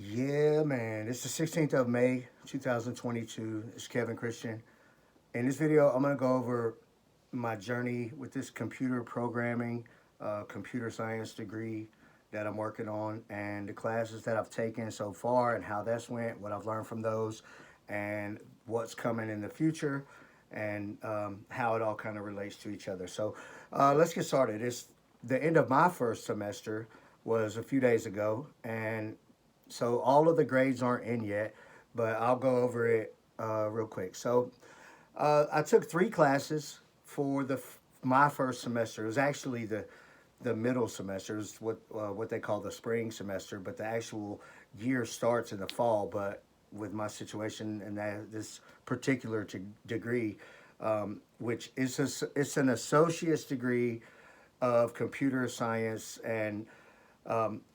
Yeah, man. It's the 16th of May, 2022. It's Kevin Christian. In this video, I'm going to go over my journey with this computer programming, computer science degree that I'm working on, and the classes that I've taken so far, and how that's went, what I've learned from those, and what's coming in the future, and how it all kind of relates to each other. So let's get started. It's the end of my first semester was a few days ago, and so all of the grades aren't in yet, but I'll go over it real quick. So I took three classes for my first semester. It was actually the middle semester, is what they call the spring semester, but the actual year starts in the fall. But with my situation and this particular degree, which is it's an associate's degree of computer science, and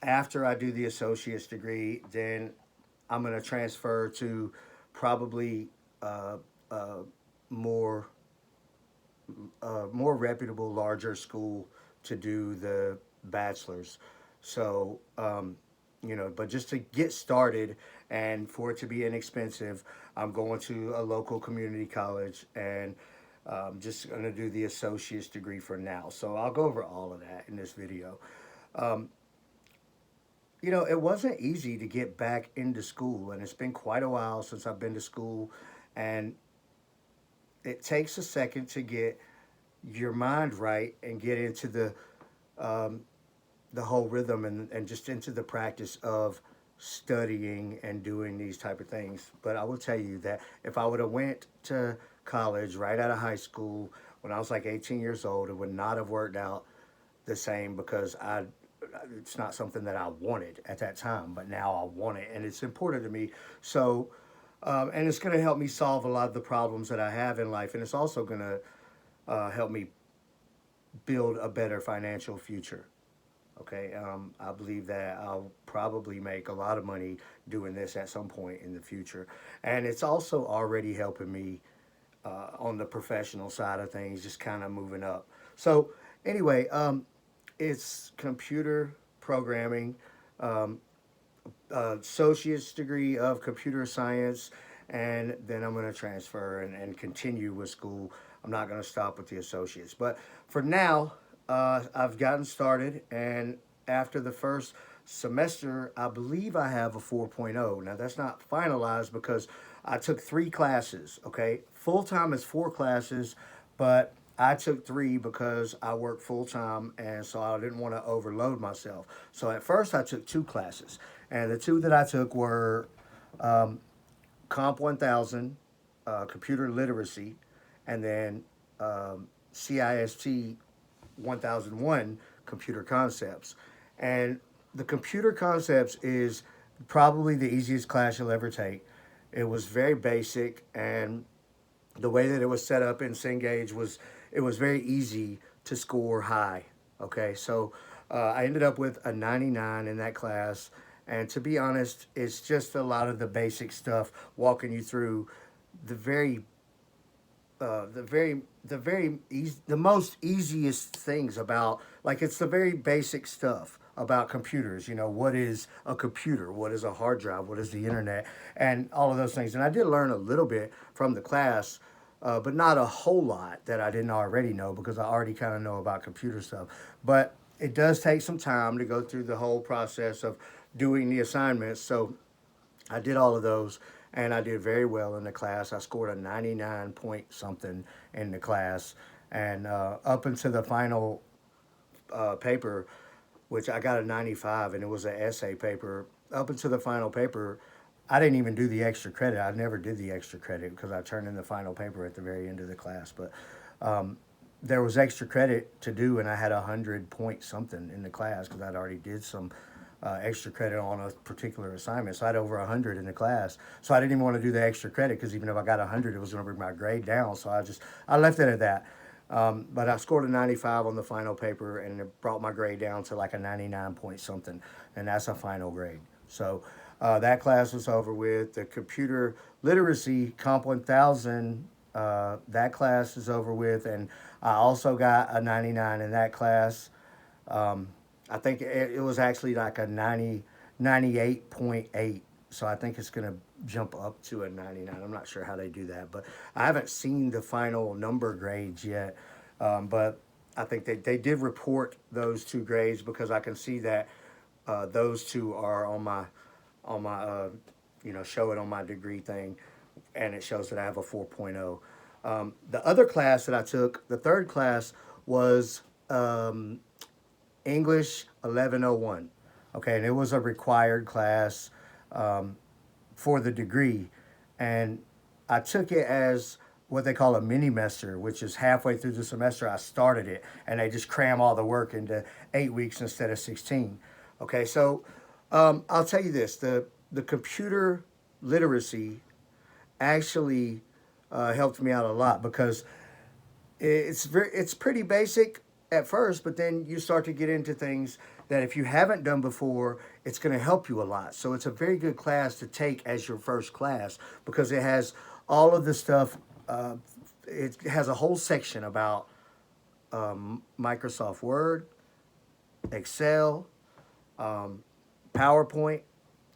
after I do the associate's degree, then I'm going to transfer to probably uh, uh, more more reputable, larger school to do the bachelor's. So, but just to get started and for it to be inexpensive, I'm going to a local community college and just going to do the associate's degree for now. So I'll go over all of that in this video. Um, it wasn't easy to get back into school, and it's been quite a while since I've been to school, and it takes a second to get your mind right and get into um, the whole rhythm and just into the practice of studying and doing these type of things. But I will tell you that if I would have went to college right out of high school when I was like 18 years old, it would not have worked out the same because it's not something that I wanted at that time, but now I want it and it's important to me. So, and it's going to help me solve a lot of the problems that I have in life, and it's also going to help me build a better financial future. Okay, I believe that I'll probably make a lot of money doing this at some point in the future, and it's also already helping me on the professional side of things, just kind of moving up. So, anyway, it's computer programming, um, associate's degree of computer science, and then I'm going to transfer and continue with school. I'm not going to stop with the associates. But for now, I've gotten started, and after the first semester, I believe I have a 4.0. Now, that's not finalized because I took three classes, okay? Full time is four classes, but I took three because I work full time, and so I didn't want to overload myself. So at first, I took two classes, and the two that I took were Comp 1000, computer literacy, and then CIST 1001, computer concepts. And the computer concepts is probably the easiest class you'll ever take. It was very basic, and the way that it was set up in Cengage was it was very easy to score high. Okay, so I ended up with a 99 in that class, and to be honest, it's just a lot of the basic stuff, walking you through the very the most easiest things about, like, it's the very basic stuff about computers. What is a computer, what is a hard drive, what is the internet, and all of those things. And I did learn a little bit from the class, but not a whole lot that I didn't already know, because I already kind of know about computer stuff. But it does take some time to go through the whole process of doing the assignments. So I did all of those, and I did very well in the class. I scored a 99 point something in the class. And up until the final paper, which I got a 95, and it was an essay paper, up until the final paper, I didn't even do the extra credit. I never did the extra credit because I turned in the final paper at the very end of the class. But there was extra credit to do, and I had 100 point something in the class because I'd already did some extra credit on a particular assignment. So I had over 100 in the class. So I didn't even want to do the extra credit because even if I got 100, it was going to bring my grade down. So I left it at that. But I scored a 95 on the final paper, and it brought my grade down to like a 99 point something, and that's a final grade. So that class was over with. The computer literacy Comp 1000, that class is over with, and I also got a 99 in that class. I think it was actually like a 98.8. So I think it's going to jump up to a 99. I'm not sure how they do that, but I haven't seen the final number grades yet. But I think they did report those two grades because I can see that those two are on my show it on my degree thing, and it shows that I have a 4.0. The other class that I took, the third class, was English 1101. Okay, and it was a required class for the degree, and I took it as what they call a mini semester, which is halfway through the semester I started it, and they just cram all the work into 8 weeks instead of 16. Okay, so I'll tell you this: the computer literacy actually helped me out a lot because it's pretty basic at first, but then you start to get into things that if you haven't done before, it's going to help you a lot. So it's a very good class to take as your first class because it has all of the stuff. It has a whole section about Microsoft Word, Excel, PowerPoint,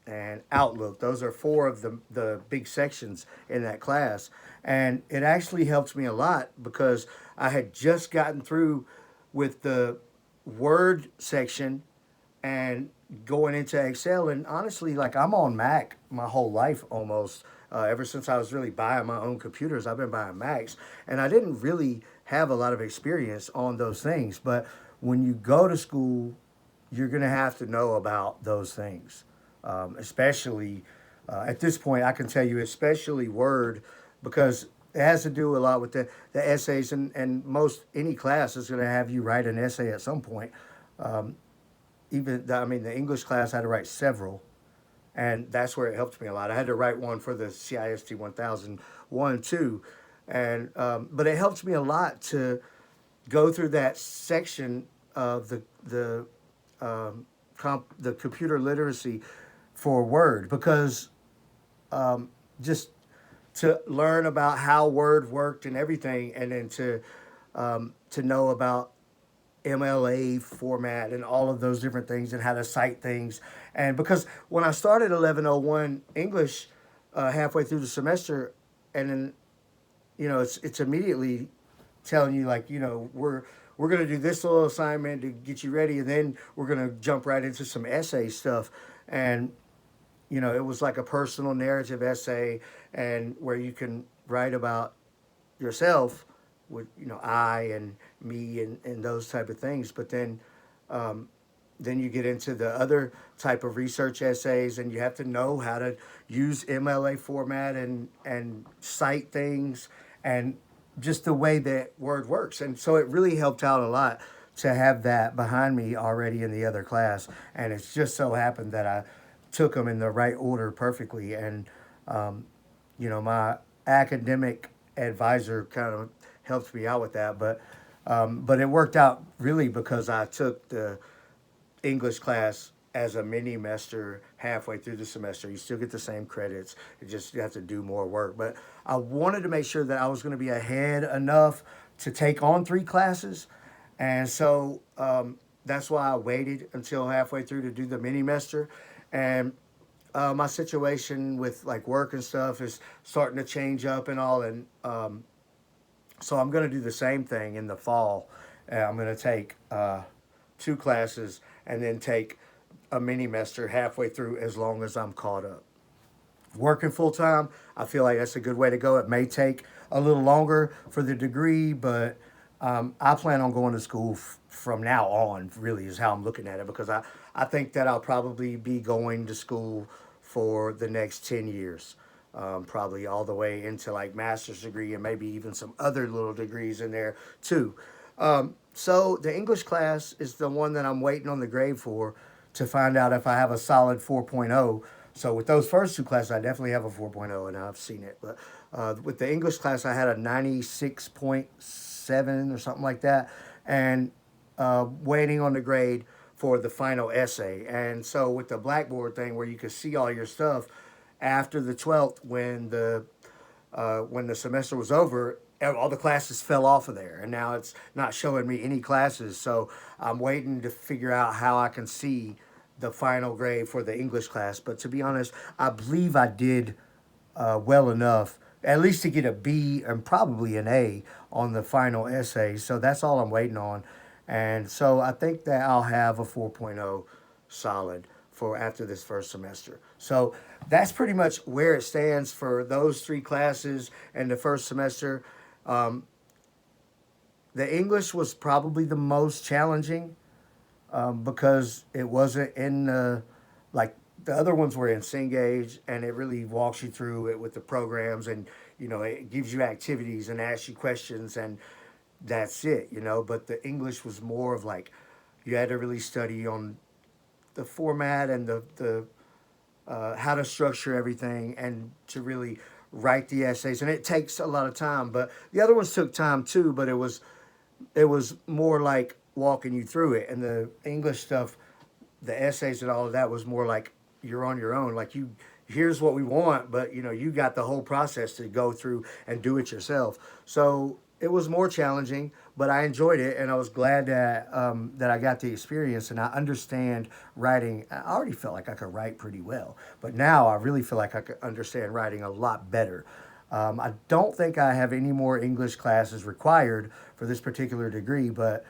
and Outlook. Those are four of the big sections in that class. And it actually helped me a lot because I had just gotten through with the Word section and going into Excel. And honestly, like I'm on Mac my whole life almost. Ever since I was really buying my own computers, I've been buying Macs. And I didn't really have a lot of experience on those things. But when you go to school, you're going to have to know about those things. Especially at this point, I can tell you, especially Word, because it has to do a lot with the essays, and most any class is going to have you write an essay at some point. I mean, the English class I had to write several, and that's where it helped me a lot. I had to write one for the CIST 1001 too, and but it helped me a lot to go through that section of the computer literacy for Word because just to learn about how Word worked and everything, and then to know about MLA format and all of those different things and how to cite things. And because when I started 1101 English halfway through the semester, and then it's immediately telling you like we're going to do this little assignment to get you ready, and then we're going to jump right into some essay stuff. And it was like a personal narrative essay, and where you can write about yourself with I and me and those type of things. But then you get into the other type of research essays, and you have to know how to use MLA format and cite things and just the way that Word works. And so it really helped out a lot to have that behind me already in the other class. And it's just so happened that I took them in the right order perfectly. And, my academic advisor kind of helped me out with that. But it worked out really because I took the English class as a mini semester halfway through the semester. You still get the same credits. You have to do more work. But I wanted to make sure that I was going to be ahead enough to take on 3 classes. And so that's why I waited until halfway through to do the mini semester. And my situation with like work and stuff is starting to change up and all. And so I'm going to do the same thing in the fall. I'm going to take 2 classes and then take a mini semester halfway through as long as I'm caught up. Working full time, I feel like that's a good way to go. It may take a little longer for the degree, but I plan on going to school from now on, really, is how I'm looking at it, because I think that I'll probably be going to school for the next 10 years. Probably all the way into like master's degree and maybe even some other little degrees in there too. So the English class is the one that I'm waiting on the grade for to find out if I have a solid 4.0. So with those first 2 classes, I definitely have a 4.0 and I've seen it. But with the English class, I had a 96.7 or something like that, and waiting on the grade for the final essay. And so with the Blackboard thing where you could see all your stuff after the 12th, when the semester was over, all the classes fell off of there, and now it's not showing me any classes. So I'm waiting to figure out how I can see the final grade for the English class. But to be honest, I believe I did well enough, at least to get a B and probably an A on the final essay. So that's all I'm waiting on. And so I think that I'll have a 4.0 solid for after this first semester. So that's pretty much where it stands for those three classes and the first semester. The English was probably the most challenging because it wasn't in like the other ones were in Cengage, and it really walks you through it with the programs, and it gives you activities and asks you questions, and that's it. But the English was more of like you had to really study on the format and the how to structure everything and to really write the essays, and it takes a lot of time. But the other ones took time too, but it was more like walking you through it, and the English stuff, the essays and all of that was more like you're on your own. Like here's what we want, but you got the whole process to go through and do it yourself. So it was more challenging, but I enjoyed it, and I was glad that I got the experience, and I understand writing. I already felt like I could write pretty well, but now I really feel like I could understand writing a lot better. I don't think I have any more English classes required for this particular degree, but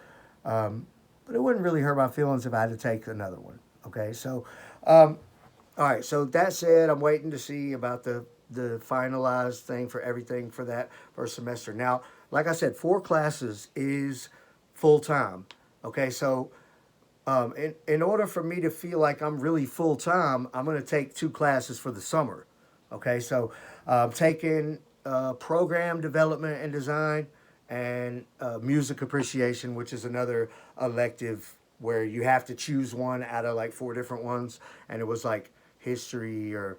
it wouldn't really hurt my feelings if I had to take another one. Okay, so all right. So that said, I'm waiting to see about the finalized thing for everything for that first semester. Now, like I said, 4 classes is full time. Okay, so in order for me to feel like I'm really full time, I'm going to take 2 classes for the summer. Okay, so taking program development and design and music appreciation, which is another elective where you have to choose one out of like 4 different ones. And it was like history or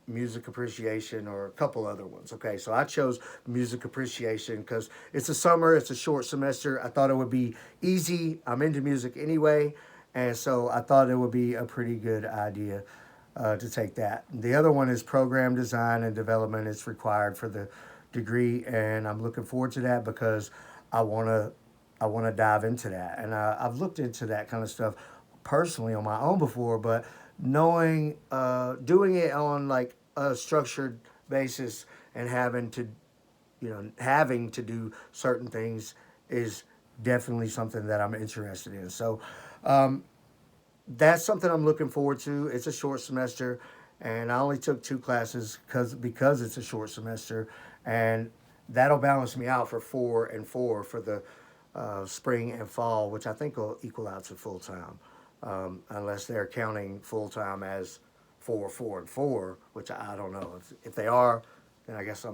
music appreciation or a couple other ones. Okay, so I chose music appreciation because it's a summer, it's a short semester. I thought it would be easy. I'm into music anyway, and so I thought it would be a pretty good idea to take that. The other one is program design and development. It's required for the degree, and I'm looking forward to that because I want to I want to dive into that. And I've looked into that kind of stuff personally on my own before, but doing it on like a structured basis and having to do certain things is definitely something that I'm interested in. So that's something I'm looking forward to. It's a short semester, and I only took 2 classes because it's a short semester, and that'll balance me out for 4 and 4 for the spring and fall, which I think will equal out to full time, unless they're counting full time as 4, 4, and 4, which I don't know. If they are, then I guess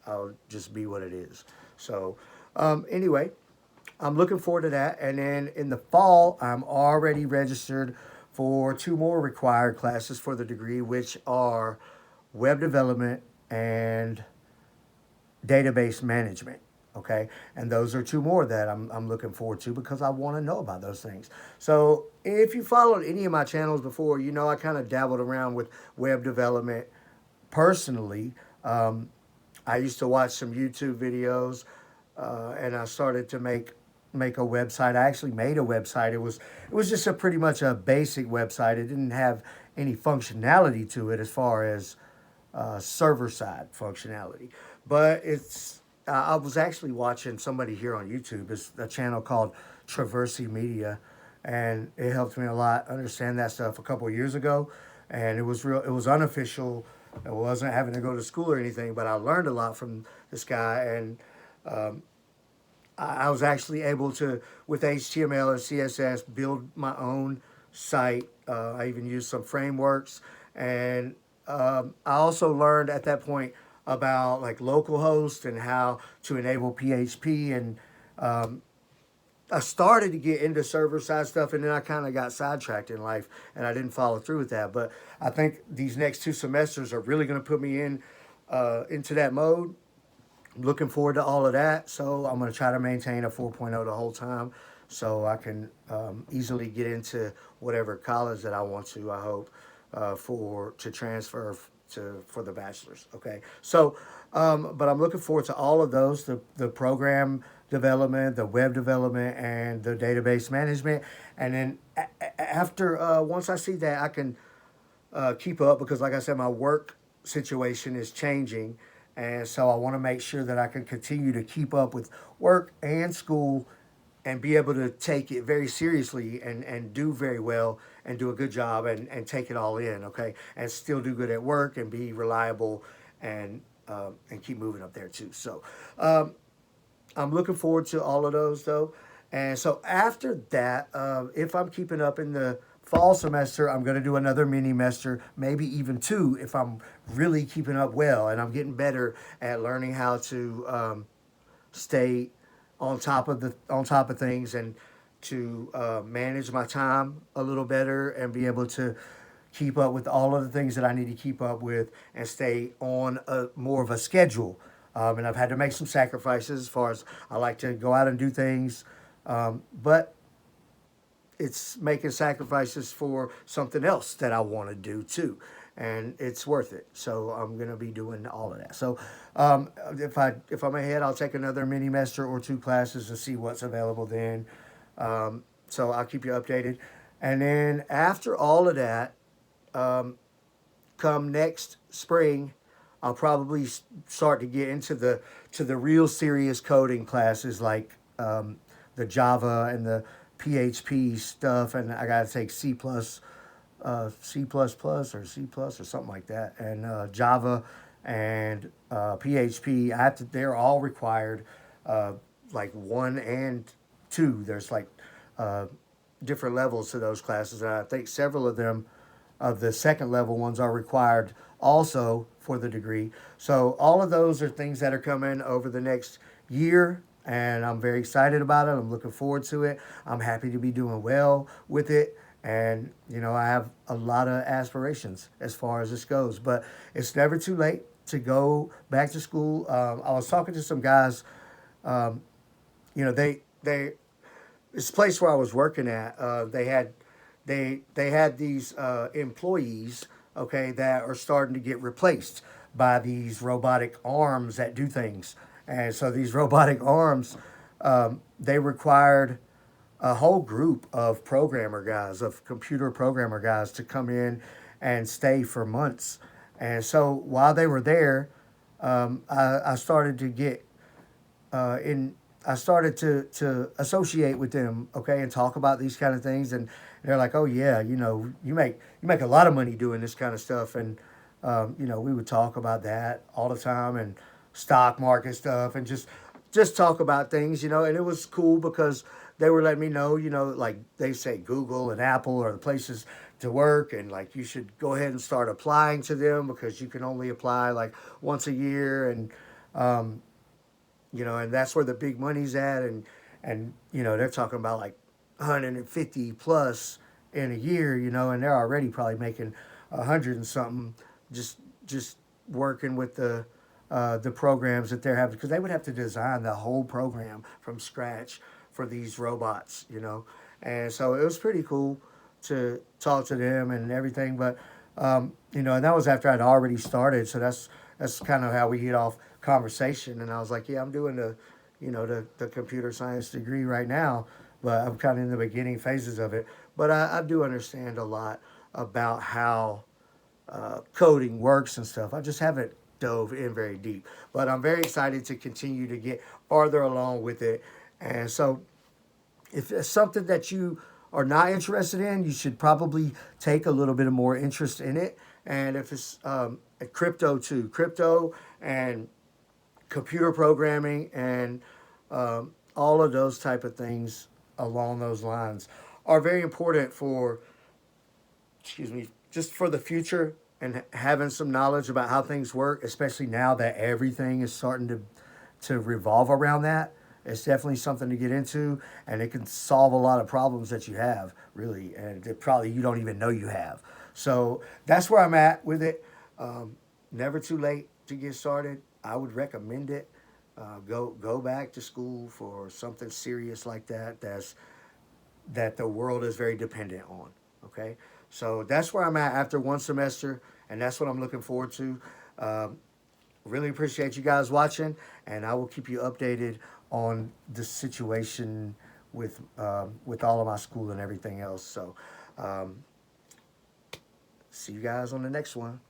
I'll just be what it is. So anyway, I'm looking forward to that. And then in the fall, I'm already registered for 2 more required classes for the degree, which are web development and database management. Okay, and those are 2 more that I'm looking forward to because I want to know about those things. So if you followed any of my channels before, I kind of dabbled around with web development personally. I used to watch some YouTube videos, and I started to make a website. I actually made a website. It was just pretty much a basic website. It didn't have any functionality to it as far as server side functionality, but I was actually watching somebody here on YouTube. It's a channel called Traversy Media, and it helped me a lot understand that stuff a couple of years ago. And it was real. It was unofficial. I wasn't having to go to school or anything, but I learned a lot from this guy, and I was actually able to, with HTML and CSS, build my own site. I even used some frameworks, and I also learned at that point about like localhost and how to enable PHP, and I started to get into server side stuff, and then I kind of got sidetracked in life, and I didn't follow through with that. But I think these next 2 semesters are really going to put me into that mode. I'm looking forward to all of that. So I'm going to try to maintain a 4.0 the whole time, so I can easily get into whatever college that I want to. I hope to transfer for the bachelor's. Okay, so but I'm looking forward to all of those. The program development, the web development, and the database management. And then after once I see that, I can keep up because, like I said, my work situation is changing, and so I want to make sure that I can continue to keep up with work and school, and be able to take it very seriously and do very well and do a good job and take it all in, okay, and still do good at work and be reliable and keep moving up there too. So I'm looking forward to all of those though. And so after that, if I'm keeping up in the fall semester, I'm going to do another mini semester, maybe even two, if I'm really keeping up well and I'm getting better at learning how to stay on top of things and to manage my time a little better and be able to keep up with all of the things that I need to keep up with and stay on a more of a schedule. And I've had to make some sacrifices as far as I like to go out and do things, but it's making sacrifices for something else that I want to do too, and it's worth it. So I'm gonna be doing all of that. So if I'm ahead, I'll take another mini semester or two classes and see what's available then. So I'll keep you updated, and then after all of that, come next spring, I'll probably start to get into the real serious coding classes like the Java and the PHP stuff, and I got to take C plus plus or C plus or something like that, and Java and PHP. I have to. They're all required, like one and two. There's like different levels to those classes, and I think several of them, of the second level ones, are required also for the degree. So all of those are things that are coming over the next year, and I'm very excited about it. I'm looking forward to it. I'm happy to be doing well with it. And, you know, I have a lot of aspirations as far as this goes, but it's never too late to go back to school. I was talking to some guys, you know, this place where I was working at, they had these employees, okay, that are starting to get replaced by these robotic arms that do things. And so these robotic arms, they required a whole group of programmer guys, of computer programmer guys, to come in and stay for months. And so while they were there, I started to get in. I started to associate with them, okay, and talk about these kind of things. And they're like, "Oh yeah, you know, you make a lot of money doing this kind of stuff." And you know, we would talk about that all the time, and stock market stuff, and just talk about things, you know. And it was cool because they were letting me know, you know, like they say Google and Apple are the places to work, and like you should go ahead and start applying to them because you can only apply like once a year, and you know, and that's where the big money's at, and you know, they're talking about like 150 plus in a year, you know, and they're already probably making 100 and something just working with the programs that they're having, because they would have to design the whole program from scratch for these robots, you know. And so it was pretty cool to talk to them and everything. But you know, and that was after I'd already started, so that's kind of how we hit off conversation. And I was like, yeah, I'm doing the computer science degree right now, but I'm kind of in the beginning phases of it. But I do understand a lot about how coding works and stuff. I just haven't dove in very deep, but I'm very excited to continue to get farther along with it. And so if it's something that you are not interested in, you should probably take a little bit of more interest in it. And if it's crypto too, crypto and computer programming and all of those type of things along those lines are very important for, excuse me, just for the future, and having some knowledge about how things work, especially now that everything is starting to revolve around that. It's definitely something to get into, and it can solve a lot of problems that you have, really, and that probably you don't even know you have. So that's where I'm at with it. Never too late to get started. I would recommend it. Go back to school for something serious like that. That the world is very dependent on. Okay, so that's where I'm at after one semester, and that's what I'm looking forward to. Really appreciate you guys watching, and I will keep you updated on the situation with all of my school and everything else. So, see you guys on the next one.